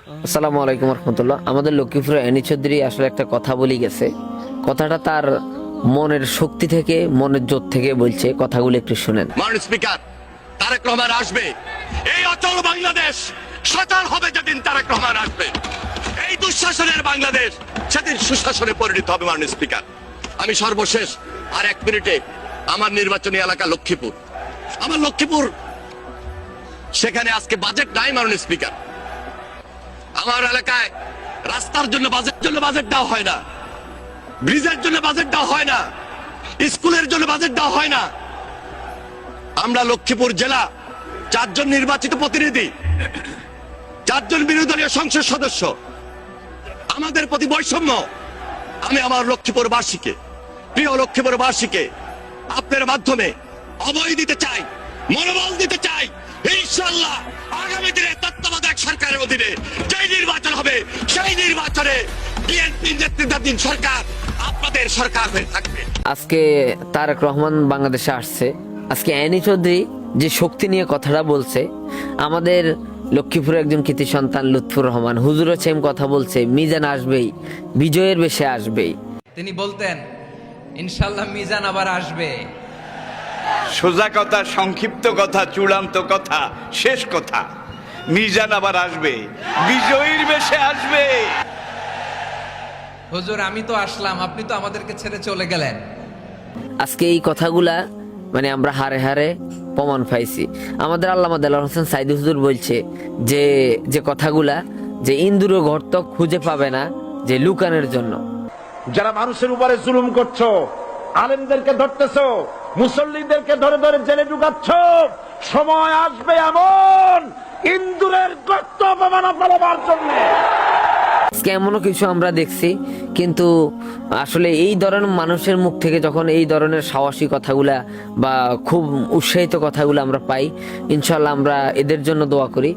আসসালামু আলাইকুম রহমতুল্লাহ। আমাদের লক্ষ্মীপুরের অ্যানি চৌধুরী আসলে একটা কথা বলে গেছে। কথাটা তার মনের শক্তি থেকে, মনের জোর থেকে বলছে। কথাগুলো একটু শুনেন। মাননীয় স্পিকার, তারেক রহমান আসবে। এই অচল বাংলাদেশ সচল হবে যেদিন তারেক রহমান আসবে। এই দুঃশাসনের বাংলাদেশ সেদিন সুশাসনে পরিণত হবে। মাননীয় স্পিকার, আমি সর্বশেষ আর 1 মিনিটে আমার নির্বাচনী এলাকা লক্ষ্মীপুর। আমার লক্ষ্মীপুর, সেখানে আজকে বাজেট নাই। মাননীয় স্পিকার, আমার এলাকায় রাস্তার জন্য বাজেট দেওয়া হয় না, ব্রিজের জন্য বাজেট দেওয়া হয় না, স্কুলের জন্য বাজেট দেওয়া হয় না। আমরা লক্ষ্মীপুর জেলা 4 জন নির্বাচিত প্রতিনিধি, 4 জন বিরোধী দলীয় সংসদ সদস্য, আমাদের প্রতি বৈষম্য। আমি আমার লক্ষ্মীপুর বাসীকে, প্রিয় লক্ষ্মীপুর বাসীকে আপনার মাধ্যমে অভয় দিতে চাই, মনোবল দিতে চাই। ইনশাআল্লাহ আগামী দিনে তত্ত্বাবধায়ক সরকারের অধীনে যেই নির্বাচন হবে, সেই নির্বাচনে বিএনপি নেতৃত্বাধীন সরকার আপনাদের সরকার হয়ে থাকবে। আজকে তারেক রহমান বাংলাদেশে আসছে। আজকে অ্যানি চৌধুরী যে শক্তি নিয়ে কথাটা বলছে, আমাদের লক্ষ্মীপুরের একজন কৃতি সন্তান লুৎফুর রহমান হুজুরও সেম কথা বলছে। মিজান আসবেই, বিজয়ের বেশে আসবেই। তিনি বলতেন ইনশাল্লাহ মিজান আবার আসবে। সোজা কথা, সংক্ষিপ্ত কথা, চূড়ান্ত কথা, শেষ কথা, মিজান আবার আসবে, বিজয়ীর বেশে আসবে। হুজুর আমি তো আসলাম, আপনি তো আমাদেরকে ছেড়ে চলে গেলেন। আজকে এই কথাগুলা মানে আমরা হারে হারে প্রমাণ পাইছি। আমাদের আল্লামা দেলোয়ার হোসেন সাইদি হুজুর বলছে যে যে কথাগুলা, যে ইন্দুরও গর্ত খুঁজে পাবে না যে লুকানোর জন্য। যারা মানুষের উপরে জুলুম করছো, আলেমদেরকে ধরতেছো, মুসল্লিদেরকে ধরে ধরে জেলে ঢুকাচ্ছ, সময় আসবে এমন ইন্দুরের গর্ত অপমানা ফেলাবার জন্য। আজকে এমনও কিছু আমরা দেখছি, কিন্তু আসলে এই ধরনের মানুষের মুখ থেকে যখন এই ধরনের সাহসী কথাগুলা বা খুব উৎসাহিত কথাগুলো আমরা পাই, ইনশাল্লাহ আমরা এদের জন্য দোয়া করি।